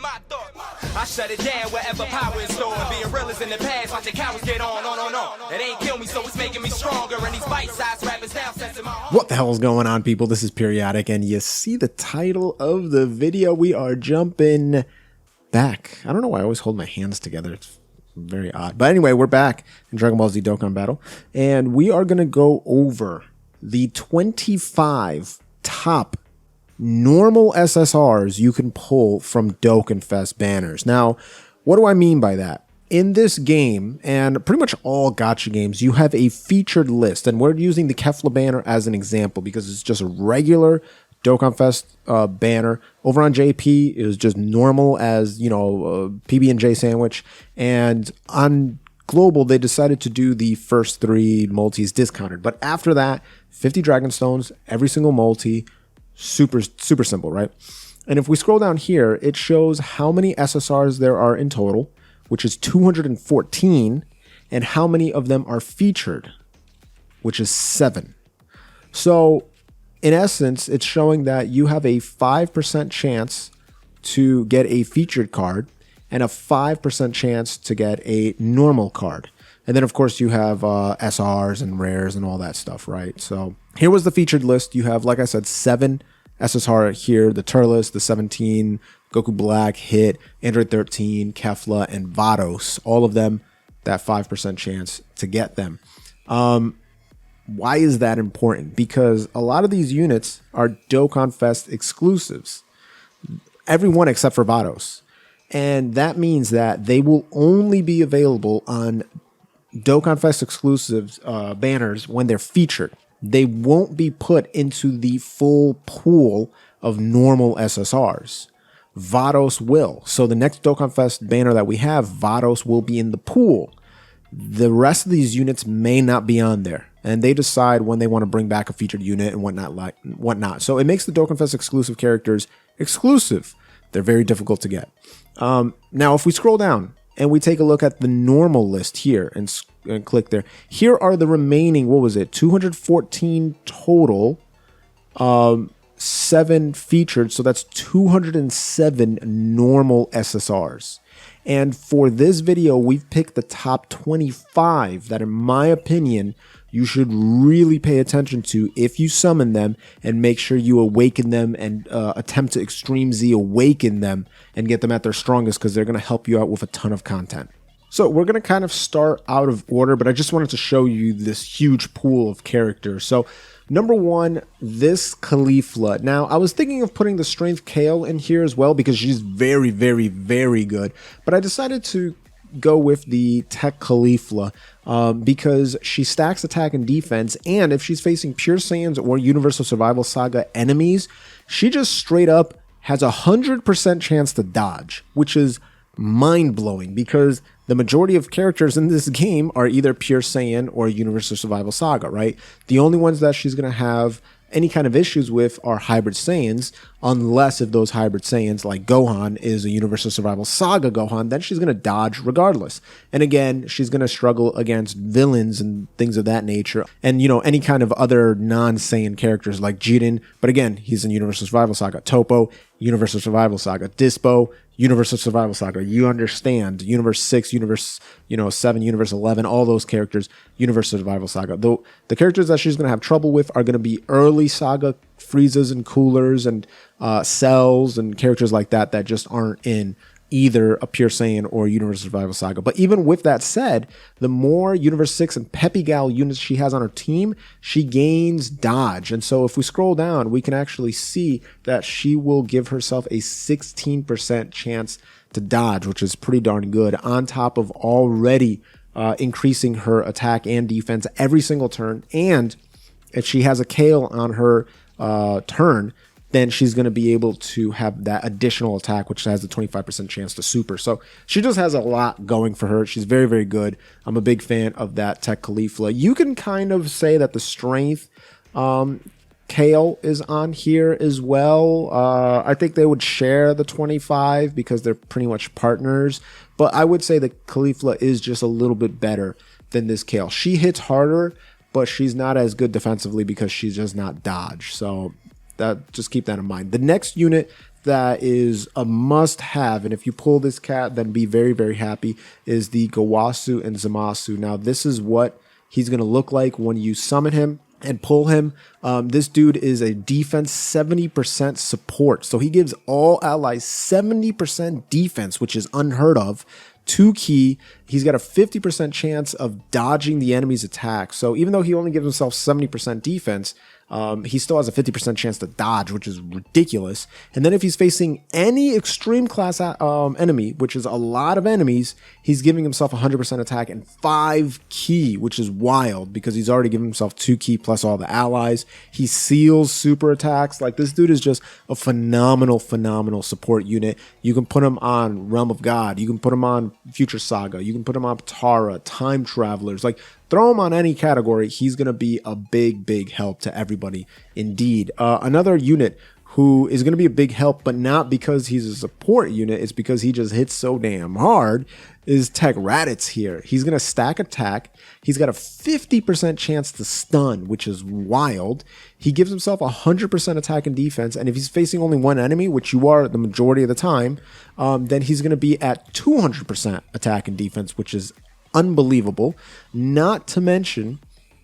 my thoughts. I shut it down wherever power is stored. Being real is in the past, watching cowards get on. It ain't kill me, so it's making me stronger. And these bite-sized rappers now sensing my heart. What the hell is going on, people? This is Periodic, and you see the title of the video. We are jumping back. I don't know why I always hold my hands together. It's very odd. But anyway, we're back in Dragonball Z Dokkan Battle, and we are going to go over the 25 top normal SSRs you can pull from Dokkan Fest banners. Now, what do I mean by that? In this game, and pretty much all gacha games, you have a featured list, and we're using the Kefla banner as an example because it's just a regular Dokkan Fest banner. Over on JP, it was just normal as, you know, PB&J sandwich, and on Global, they decided to do the first 3 multis discounted, but after that, 50 Dragon Stones, every single multi. Super simple, right? And if we scroll down here, it shows how many SSRs there are in total, which is 214, and how many of them are featured, which is 7. So in essence, it's showing that you have a 5% chance to get a featured card and a 5% chance to get a normal card. And then, of course, you have SRs and rares and all that stuff, right? So here was the featured list. You have, like I said, 7 SSR here, the Turles, the 17, Goku Black, Hit, Android 13, Kefla, and Vados. All of them, that 5% chance to get them. Why is that important? Because a lot of these units are Dokkan Fest exclusives. Everyone except for Vados. And that means that they will only be available on Dokkan Fest exclusives banners when they're featured. They won't be put into the full pool of normal SSRs. Vados will. So the next Dokkan Fest banner that we have, Vados will be in the pool. The rest of these units may not be on there, and they decide when they want to bring back a featured unit and whatnot. So it makes the Dokkan Fest exclusive characters exclusive. They're very difficult to get. Now, if we scroll down and we take a look at the normal list here and click there, here are the remaining, what was it, 214 total, 7 featured, so that's 207 normal SSRs. And for this video, we've picked the top 25 that, in my opinion, you should really pay attention to if you summon them, and make sure you awaken them and attempt to Extreme Z awaken them and get them at their strongest, because they're going to help you out with a ton of content. So we're going to kind of start out of order, but I just wanted to show you this huge pool of characters. So number 1, this Caulifla. Now, I was thinking of putting the Strength Kale in here as well because she's very, very, very good, but I decided to go with the Tech Caulifla because she stacks attack and defense, and if she's facing Pure Saiyans or Universal Survival Saga enemies, she just straight up has 100% chance to dodge, which is mind-blowing because the majority of characters in this game are either Pure Saiyan or Universal Survival Saga, right? The only ones that she's going to have any kind of issues with are Hybrid Saiyans, unless if those Hybrid Saiyans, like Gohan, is a Universal Survival Saga Gohan, then she's going to dodge regardless. And again, she's going to struggle against villains and things of that nature. And, you know, any kind of other non-Saiyan characters like Jiren, but again, he's in Universal Survival Saga. Topo, Universal Survival Saga. Dispo, Universal Survival Saga. You understand. Universe 6, Universe 7, Universe 11, all those characters, Universal Survival Saga. Though the characters that she's going to have trouble with are going to be early Saga Friezas and Coolers and Cells and characters like that that just aren't in either a Pure Saiyan or Universal Survival Saga. But even with that said, the more Universe 6 and Peppy Gal units she has on her team, she gains dodge. And so if we scroll down, we can actually see that she will give herself a 16% chance to dodge, which is pretty darn good, on top of already increasing her attack and defense every single turn. And if she has a Kale on her turn, then she's going to be able to have that additional attack, which has a 25% chance to super. So she just has a lot going for her. She's very, very good. I'm a big fan of that Tech Caulifla. You can kind of say that the Strength Kale is on here as well. I think they would share the 25 because they're pretty much partners. But I would say the Caulifla is just a little bit better than this Kale. She hits harder, but she's not as good defensively because she's just not dodge. So that, just keep that in mind. The next unit that is a must-have, and if you pull this cat, then be very, very happy, is the Gawasu and Zamasu. Now, this is what he's going to look like when you summon him and pull him. This dude is a defense 70% support. So he gives all allies 70% defense, which is unheard of. 2 key. He's got a 50% chance of dodging the enemy's attack. So even though he only gives himself 70% defense, he still has a 50% chance to dodge, which is ridiculous. And then if he's facing any extreme class enemy, which is a lot of enemies, he's giving himself 100% attack and 5 key, which is wild because he's already given himself 2 key plus all the allies. He seals super attacks. Like, this dude is just a phenomenal, phenomenal support unit. You can put him on Realm of God. You can put him on Future Saga. You can put him on Tara, Time Travelers. Like, throw him on any category. He's going to be a big, big help to everybody indeed. Another unit who is going to be a big help, but not because he's a support unit, it's because he just hits so damn hard, is Tech Raditz here. He's going to stack attack. He's got a 50% chance to stun, which is wild. He gives himself 100% attack and defense, and if he's facing only one enemy, which you are the majority of the time, then he's going to be at 200% attack and defense, which is unbelievable. Not to mention,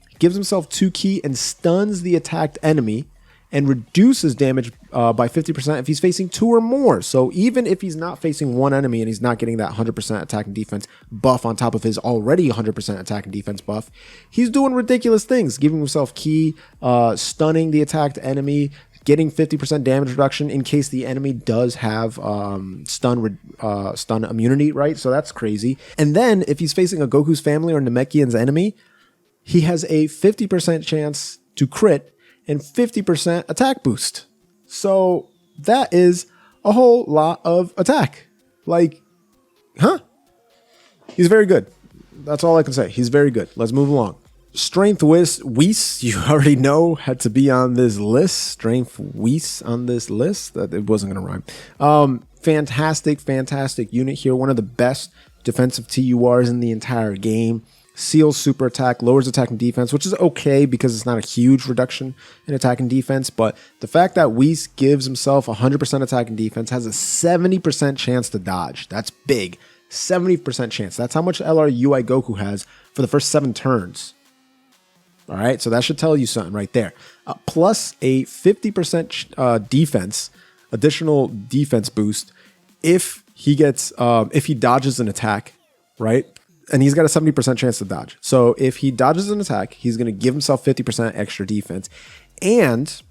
he gives himself 2 key and stuns the attacked enemy and reduces damage by 50% if he's facing 2 or more. So even if he's not facing one enemy and he's not getting that 100% attack and defense buff on top of his already 100% attack and defense buff, he's doing ridiculous things, giving himself key, stunning the attacked enemy, getting 50% damage reduction in case the enemy does have stun immunity, right? So that's crazy. And then if he's facing a Goku's family or Namekian's enemy, he has a 50% chance to crit and 50% attack boost. So that is a whole lot of attack. Like, huh? He's very good. That's all I can say. He's very good. Let's move along. Strength Whis, you already know, had to be on this list. Strength Whis on this list. It wasn't going to rhyme. Fantastic, fantastic unit here. One of the best defensive TURs in the entire game. Seals super attack, lowers attack and defense, which is okay because it's not a huge reduction in attack and defense. But the fact that Whis gives himself 100% attack and defense, has a 70% chance to dodge. That's big. 70% chance. That's how much LR UI Goku has for the first 7 turns. All right, so that should tell you something right there. Plus a 50% defense, additional defense boost if he gets if he dodges an attack, right? And he's got a 70% chance to dodge. So if he dodges an attack, he's going to give himself 50% extra defense. And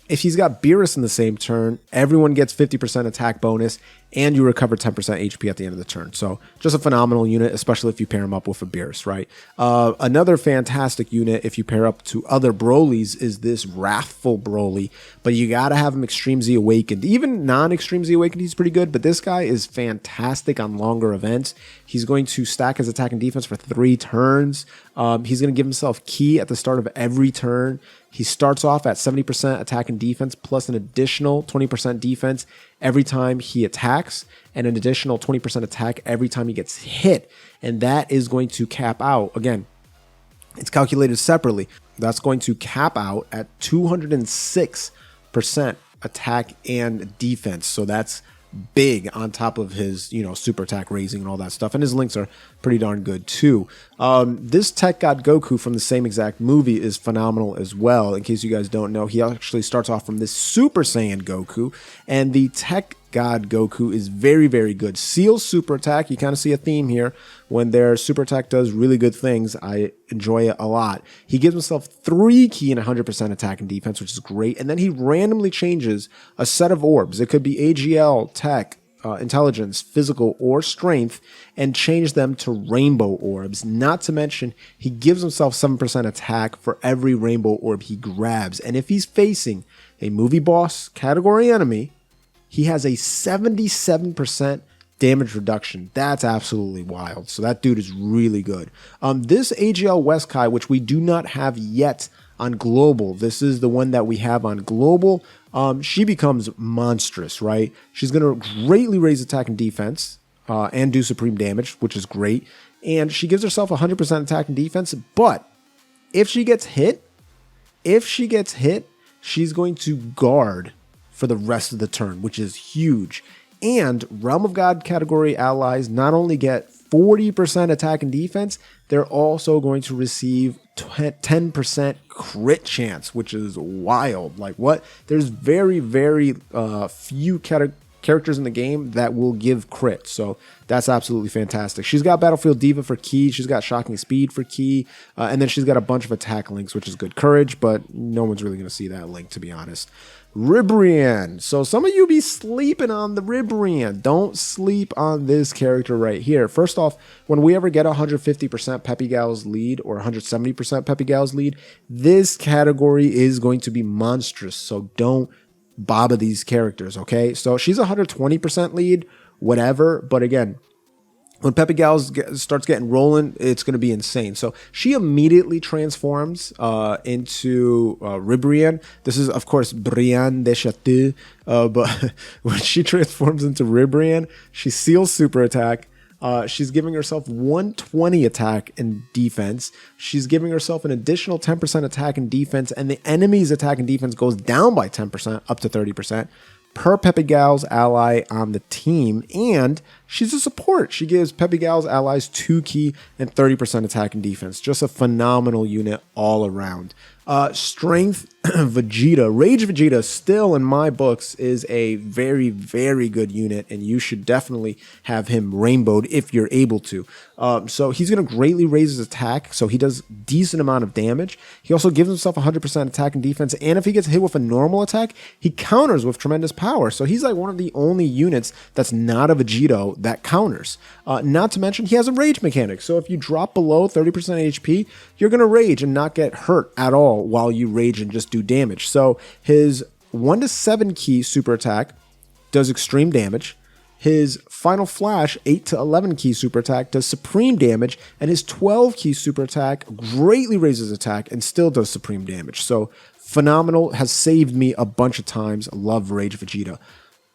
if he's got Beerus in the same turn, everyone gets 50% attack bonus, and you recover 10% HP at the end of the turn. So just a phenomenal unit, especially if you pair him up with a Beerus, right? Another fantastic unit, if you pair up to other Brolys, is this Wrathful Broly. But you got to have him Extreme Z Awakened. Even non-Extreme Z Awakened, he's pretty good. But this guy is fantastic on longer events. He's going to stack his attack and defense for 3 turns. He's going to give himself key at the start of every turn. He starts off at 70% attack and defense plus an additional 20% defense every time he attacks and an additional 20% attack every time he gets hit. And that is going to cap out, again, it's calculated separately. That's going to cap out at 206% attack and defense. So that's big on top of his, super attack raising and all that stuff. And his links are pretty darn good too. This Tech God Goku from the same exact movie is phenomenal as well. In case you guys don't know, he actually starts off from this Super Saiyan Goku, and the Tech God Goku is very, very good. Seals super attack. You kind of see a theme here. When their super attack does really good things, I enjoy it a lot. He gives himself 3 key and 100% attack and defense, which is great. And then he randomly changes a set of orbs. It could be AGL, Tech, Intelligence, Physical, or Strength, and change them to rainbow orbs. Not to mention, he gives himself 7% attack for every rainbow orb he grabs. And if he's facing a movie boss category enemy, he has a 77% damage reduction. That's absolutely wild. So that dude is really good. This AGL Weskai, which we do not have yet on Global, this is the one that we have on Global. She becomes monstrous, right? She's going to greatly raise attack and defense and do supreme damage, which is great. And she gives herself 100% attack and defense. But if she gets hit, she's going to guard for the rest of the turn, which is huge. And Realm of God category allies not only get 40% attack and defense, they're also going to receive 10% crit chance, which is wild. Like what? There's very, very few characters in the game that will give crit. So that's absolutely fantastic. She's got Battlefield Diva for key. She's got Shocking Speed for key. And then she's got a bunch of attack links, which is good. Courage, but no one's really going to see that link, to be honest. Ribrianne. So some of you be sleeping on the Ribrianne. Don't sleep on this character right here. First off, when we ever get 150% Peppy Gal's lead or 170% Peppy Gal's lead, this category is going to be monstrous. So don't baba these characters, okay? So she's 120% lead, whatever. But again, when Peppy Gals starts getting rolling, it's going to be insane. So she immediately transforms into Ribrianne. This is, of course, Brienne de Chateau. But when she transforms into Ribrianne, she seals super attack. She's giving herself 120 attack and defense. She's giving herself an additional 10% attack and defense. And the enemy's attack and defense goes down by 10% up to 30%. Per Peppy Gal's ally on the team, and she's a support. She gives Peppy Gal's allies 2 key and 30% attack and defense. Just a phenomenal unit all around. Strength Vegeta. Rage Vegeta still in my books is a very, very good unit, and you should definitely have him rainbowed if you're able to. So he's going to greatly raise his attack, so he does decent amount of damage. He also gives himself 100% attack and defense, and if he gets hit with a normal attack, he counters with tremendous power. So he's like one of the only units that's not a Vegito that counters. Not to mention, he has a rage mechanic, so if you drop below 30% HP, you're going to rage and not get hurt at all while you rage and just do damage. So his 1 to 7 key super attack does extreme damage. His final flash 8 to 11 key super attack does supreme damage, and his 12 key super attack greatly raises attack and still does supreme damage. So phenomenal, has saved me a bunch of times. Love Rage Vegeta.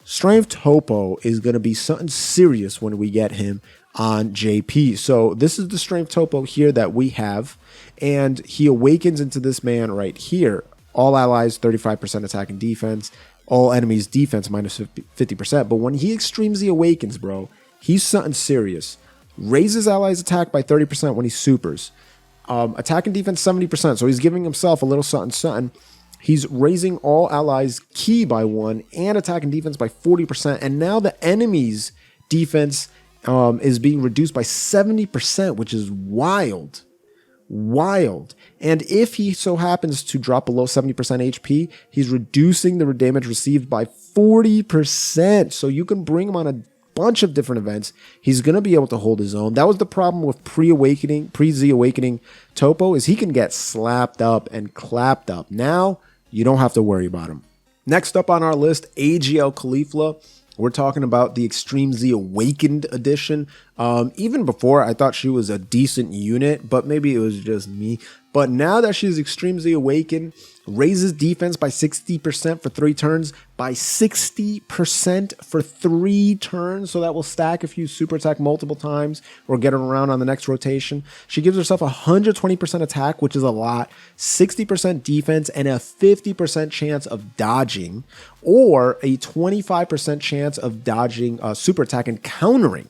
Strength Topo is going to be something serious when we get him on JP. So this is the Strength Topo here that we have, and he awakens into this man right here. All allies 35% attack and defense, all enemies defense minus 50%. But when he extremely awakens, bro, he's something serious. Raises allies attack by 30% when he supers. Attack and defense 70%, so he's giving himself a little something. He's raising all allies key by 1 and attack and defense by 40%. And now the enemy's defense is being reduced by 70%, which is wild. Wild. And if he so happens to drop below 70% HP, he's reducing the damage received by 40%. So you can bring him on a bunch of different events. He's going to be able to hold his own. That was the problem with pre-Z awakening Topo, is he can get slapped up and clapped up. Now you don't have to worry about him. Next up on our list, AGL Caulifla. We're talking about the Extreme Z Awakened edition. Even before, I thought she was a decent unit, but maybe it was just me. But now that she's Extreme Z Awakened, raises defense by 60% for 3 turns, by 60% for 3 turns. So that will stack if you super attack multiple times or get her around on the next rotation. She gives herself 120% attack, which is a lot, 60% defense, and a 50% chance of dodging, or a 25% chance of dodging super attack and countering.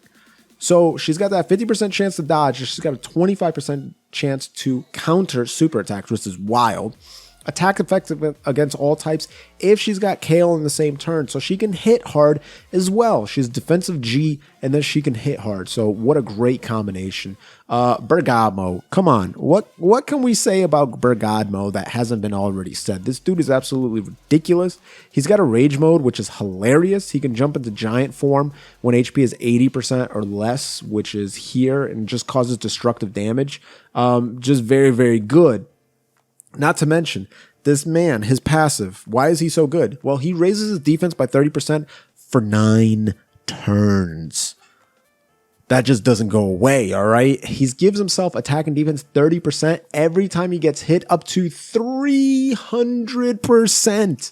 So she's got that 50% chance to dodge. She's got a 25% chance to counter super attacks, which is wild. Attack effective against all types if she's got Kale in the same turn. So she can hit hard as well. She's defensive G, and then she can hit hard. So what a great combination. Bergamo, come on. What can we say about Bergamo that hasn't been already said? This dude is absolutely ridiculous. He's got a rage mode, which is hilarious. He can jump into giant form when HP is 80% or less, which is here, and just causes destructive damage. Just very, very good. Not to mention, this man, his passive, why is he so good? Well, he raises his defense by 30% for 9 turns. That just doesn't go away, all right? He gives himself attack and defense 30% every time he gets hit, up to 300%.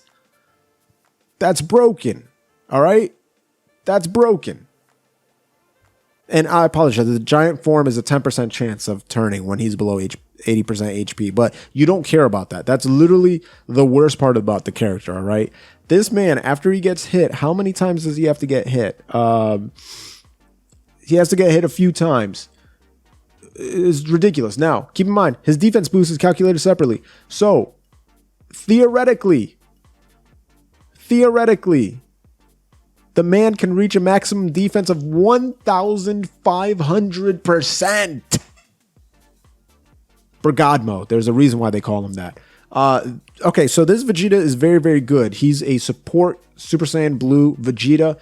That's broken, all right? That's broken. And I apologize, the giant form is a 10% chance of turning when he's below 80% HP, but you don't care about that. That's literally the worst part about the character, all right? This man, after he gets hit, how many times does he have to get hit? He has to get hit a few times. It's ridiculous. Now, keep in mind, his defense boost is calculated separately. So, theoretically, the man can reach a maximum defense of 1,500%. For God mode. There's a reason why they call him that. Okay, so this Vegeta is very, very good. He's a support Super Saiyan Blue Vegeta.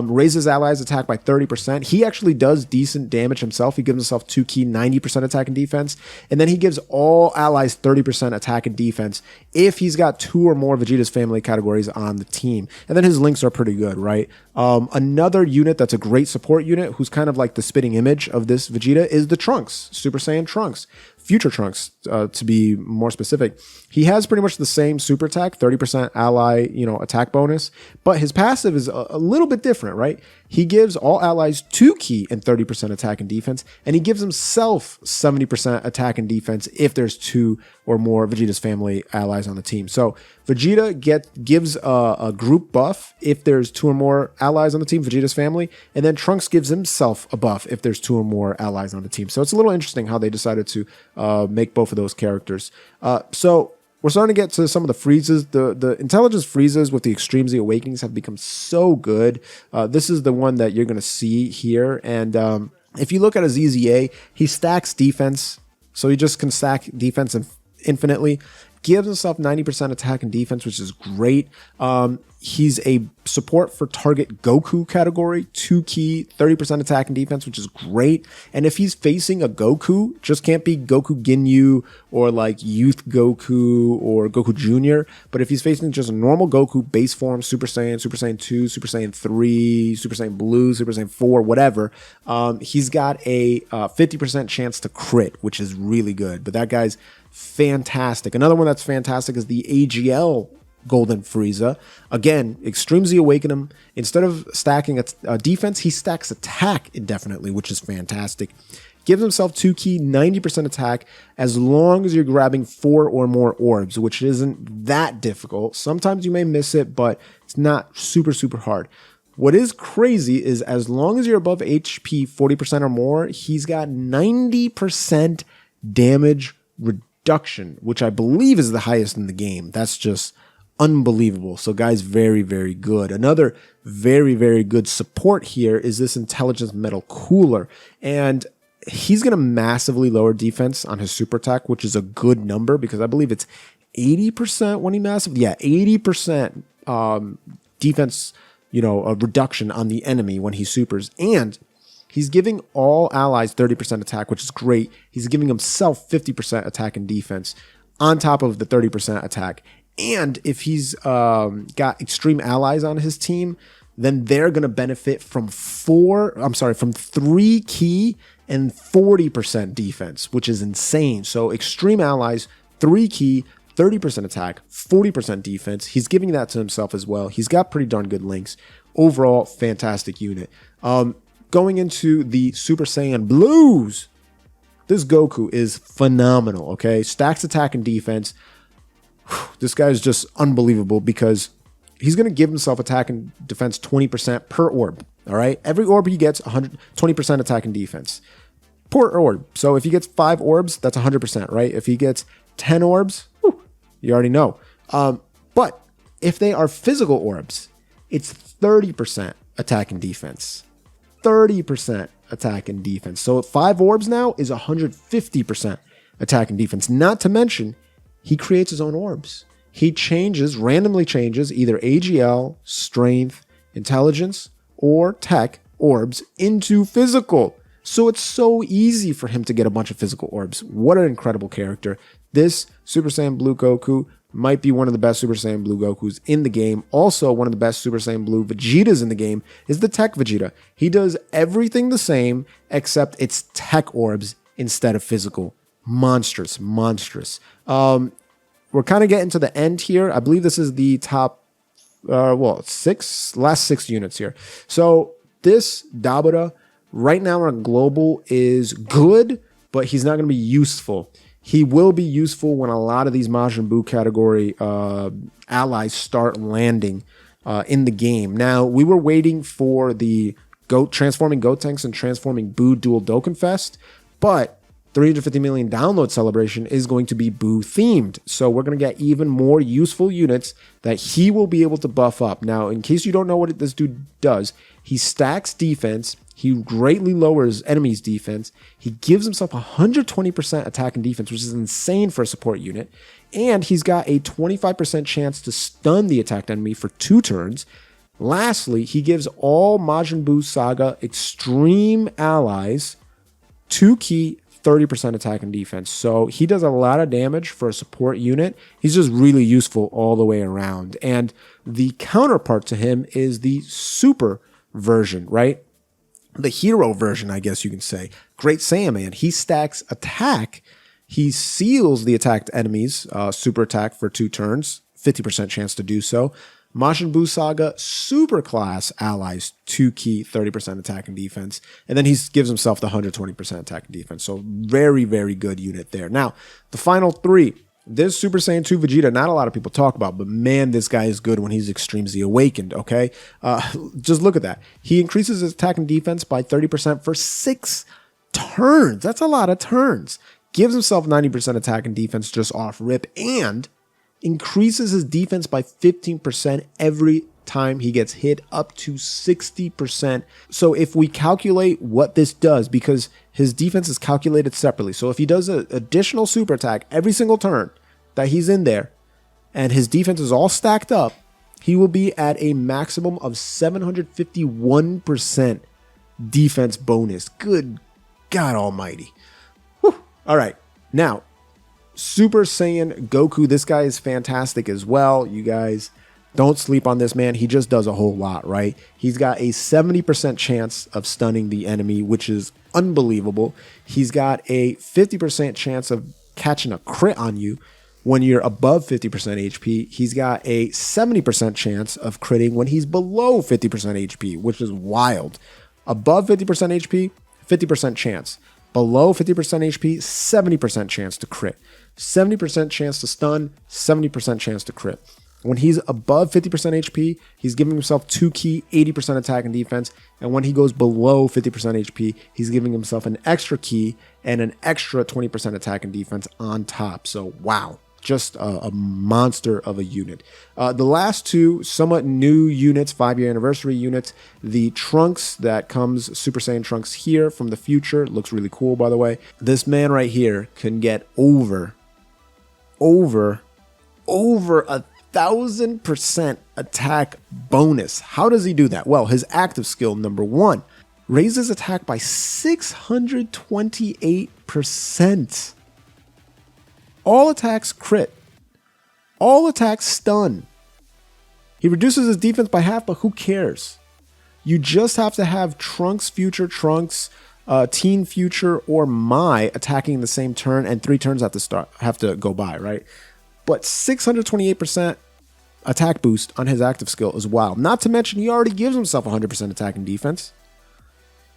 Raises allies attack by 30%. He actually does decent damage himself. He gives himself 2 key, 90% attack and defense. And then he gives all allies 30% attack and defense if he's got 2 or more Vegeta's family categories on the team. And then his links are pretty good, right? Another unit that's a great support unit, who's kind of like the spitting image of this Vegeta, is the Trunks, Super Saiyan Trunks. Future Trunks, to be more specific. He has pretty much the same super attack, 30% ally, attack bonus, but his passive is a little bit different, right? He gives all allies 2 key and 30% attack and defense, and he gives himself 70% attack and defense if there's 2 or more Vegeta's family allies on the team. So Vegeta gives a group buff if there's 2 or more allies on the team, Vegeta's family, and then Trunks gives himself a buff if there's 2 or more allies on the team. So it's a little interesting how they decided to make both of those characters. So we're starting to get to some of the freezes. The intelligence freezes with the Extreme Z Awakenings have become so good. This is the one that you're going to see here. And if you look at his EZA, he stacks defense. So he just can stack defense infinitely. Gives himself 90% attack and defense, which is great. He's a support for target Goku category, 2 key, 30% attack and defense, which is great. And if he's facing a Goku, just can't be Goku Ginyu or like Youth Goku or Goku Jr. But if he's facing just a normal Goku base form, Super Saiyan 2, Super Saiyan 3, Super Saiyan Blue, Super Saiyan 4, whatever, he's got a 50% chance to crit, which is really good. But that guy's fantastic. Another one that's fantastic is the AGL Golden Frieza. Again, Extreme Z Awaken him. Instead of stacking a defense, he stacks attack indefinitely, which is fantastic. Gives himself 2 key, 90% attack, as long as you're grabbing 4 or more orbs, which isn't that difficult. Sometimes you may miss it, but it's not super, super hard. What is crazy is as long as you're above HP 40% or more, he's got 90% damage reduction, which I believe is the highest in the game. That's just unbelievable. So guys, very, very good. Another very, very good support here is this Intelligence Metal Cooler. And he's going to massively lower defense on his super attack, which is a good number because I believe it's 80% when he massively, 80% defense, a reduction on the enemy when he supers. And he's giving all allies 30% attack, which is great. He's giving himself 50% attack and defense on top of the 30% attack. And if he's got extreme allies on his team, then they're going to benefit from 3 key and 40% defense, which is insane. So extreme allies, 3 key, 30% attack, 40% defense. He's giving that to himself as well. He's got pretty darn good links. Overall, fantastic unit. Going into the Super Saiyan Blues, this Goku is phenomenal, okay? Stacks attack and defense. This guy is just unbelievable because he's going to give himself attack and defense 20% per orb, all right? Every orb he gets, 20% attack and defense per orb. So if he gets 5 orbs, that's 100%, right? If he gets 10 orbs, you already know. But if they are physical orbs, it's 30% attack and defense. 30% attack and defense. So 5 orbs now is 150% attack and defense. Not to mention, he creates his own orbs. He randomly changes either AGL, strength, intelligence, or tech orbs into physical. So it's so easy for him to get a bunch of physical orbs. What an incredible character. This Super Saiyan Blue Goku might be one of the best Super Saiyan Blue Gokus in the game. Also, one of the best Super Saiyan Blue Vegetas in the game is the Tech Vegeta. He does everything the same, except it's tech orbs instead of physical. Monstrous. We're kind of getting to the end here. I believe this is the top, last 6 units here. So this Dabura right now on global is good, but he's not going to be useful. He will be useful when a lot of these Majin Buu category allies start landing in the game. Now, we were waiting for the transforming Gotenks and transforming Buu Dual Dokkan Fest, but 350 million download celebration is going to be Buu themed. So we're going to get even more useful units that he will be able to buff up. Now, in case you don't know what this dude does, he stacks defense. He greatly lowers enemies' defense. He gives himself 120% attack and defense, which is insane for a support unit. And he's got a 25% chance to stun the attacked enemy for 2 turns. Lastly, he gives all Majin Buu Saga Extreme allies 2 key 30% attack and defense. So he does a lot of damage for a support unit. He's just really useful all the way around. And the counterpart to him is the super version, right? The hero version, I guess you can say. Great Saiyaman. He stacks attack. He seals the attacked enemies super attack for 2 turns. 50% chance to do so. Majin Buu Saga Super Class allies 2 key 30% attack and defense. And then he gives himself the 120% attack and defense. So very, very good unit there. Now, the final 3. This Super Saiyan 2 Vegeta, not a lot of people talk about, but man, this guy is good when he's Extreme Z Awakened, okay? Just look at that. He increases his attack and defense by 30% for 6 turns. That's a lot of turns. Gives himself 90% attack and defense just off rip, and increases his defense by 15% every time he gets hit, up to 60%. So if we calculate what this does, because his defense is calculated separately. So if he does an additional super attack every single turn that he's in there, and his defense is all stacked up, he will be at a maximum of 751% defense bonus. Good God almighty. Whew. All right. Now, Super Saiyan Goku, this guy is fantastic as well. You guys don't sleep on this man. He just does a whole lot, right? He's got a 70% chance of stunning the enemy, which is unbelievable. He's got a 50% chance of catching a crit on you when you're above 50% HP. He's got a 70% chance of critting when he's below 50% HP, which is wild. Above 50% HP, 50% chance. Below 50% HP, 70% chance to crit. 70% chance to stun, 70% chance to crit. When he's above 50% HP, he's giving himself 2 key 80% attack and defense. And when he goes below 50% HP, he's giving himself an extra key and an extra 20% attack and defense on top. So, wow. Just a monster of a unit. The last 2 somewhat new units, 5-year anniversary units. The Trunks that comes, Super Saiyan Trunks here from the future. Looks really cool, by the way. This man right here can get over 1,000% attack bonus. How does he do that? Well, his active skill, number 1, raises attack by 628%. All attacks crit. All attacks stun. He reduces his defense by half, but who cares? You just have to have Trunks Future, Trunks, Teen Future, or Mai attacking the same turn, and 3 turns have to go by, right? But 628% attack boost on his active skill is wild. Not to mention, he already gives himself 100% attack and defense.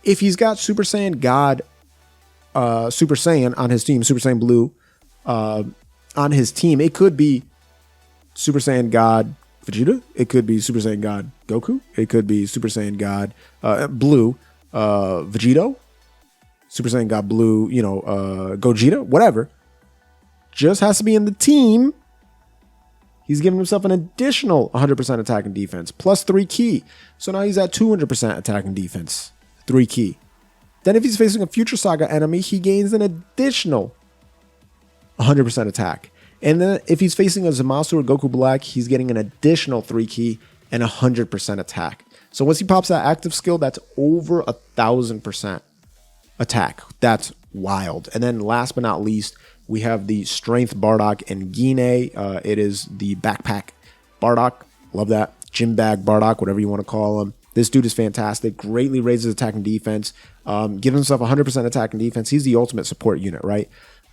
If he's got Super Saiyan God, Super Saiyan on his team, Super Saiyan Blue, on his team, it could be Super Saiyan God Vegeta. It could be Super Saiyan God Goku. It could be Super Saiyan God Blue Vegito. Super Saiyan God Blue, Gogeta, whatever. Just has to be in the team. He's giving himself an additional 100% attack and defense, plus 3 key. So now he's at 200% attack and defense, 3 key. Then if he's facing a Future Saga enemy, he gains an additional 100% attack. And then if he's facing a Zamasu or Goku Black, he's getting an additional 3 key and 100% attack. So once he pops that active skill, that's over 1,000% attack. That's wild. And then last but not least, we have the Strength Bardock and Gine. It is the Backpack Bardock. Love that. Gym Bag Bardock, whatever you want to call him. This dude is fantastic. Greatly raises attack and defense. Gives himself 100% attack and defense. He's the ultimate support unit, right?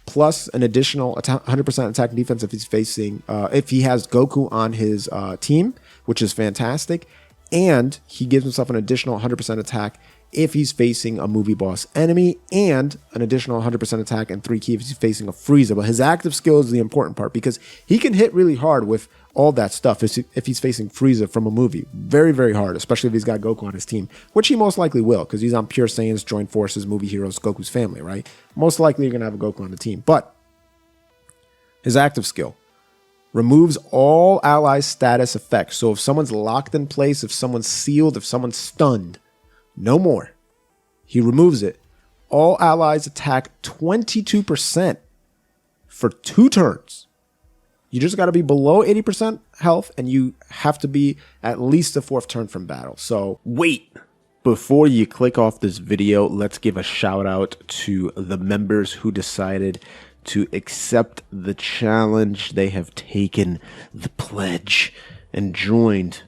Plus an additional 100% attack and defense if he's facing, if he has Goku on his team, which is fantastic. And he gives himself an additional 100% attack if he's facing a movie boss enemy, and an additional 100% attack and 3 ki if he's facing a Frieza. But his active skill is the important part because he can hit really hard with all that stuff if he's facing Frieza from a movie. Very, very hard, especially if he's got Goku on his team, which he most likely will because he's on Pure Saiyans, Joint Forces, Movie Heroes, Goku's family, right? Most likely you're going to have a Goku on the team. But his active skill removes all ally status effects. So if someone's locked in place, if someone's sealed, if someone's stunned, no more. He removes it. All allies attack 22% for 2 turns. You just got to be below 80% health, and you have to be at least the 4th turn from battle. So wait, before you click off this video, let's give a shout out to the members who decided to accept the challenge. They have taken the pledge and joined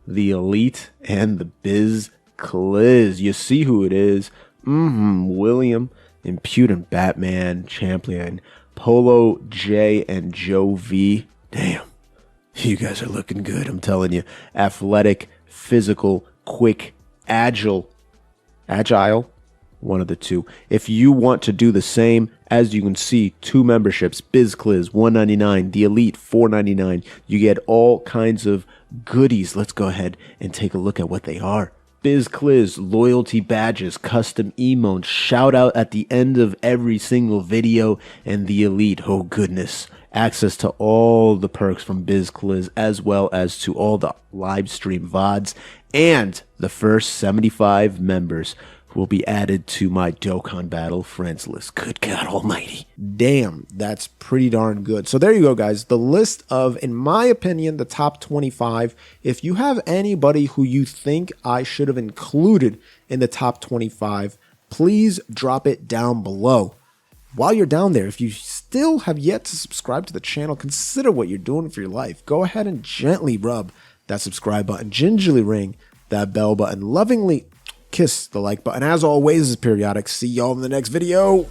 the Elite and the Biz Cliz. You see who it is. William, Impudent Batman, Champion, Polo J, and Joe V. Damn, you guys are looking good, I'm telling you. Athletic, physical, quick, agile, one of the two. If you want to do the same, as you can see, 2 memberships, BizCliz $1.99, the Elite $4.99. You get all kinds of goodies. Let's go ahead and take a look at what they are. BizCliz, loyalty badges, custom emotes, shout out at the end of every single video, and the Elite, oh goodness, access to all the perks from BizCliz, as well as to all the live stream VODs, and the first 75 members will be added to my Dokkan Battle friends list. Good God almighty. Damn, that's pretty darn good. So there you go, guys. The list of, in my opinion, the top 25. If you have anybody who you think I should have included in the top 25, please drop it down below. While you're down there, if you still have yet to subscribe to the channel, consider what you're doing for your life. Go ahead and gently rub that subscribe button, gingerly ring that bell button, lovingly kiss the like button. As always, this is Periodik. See y'all in the next video.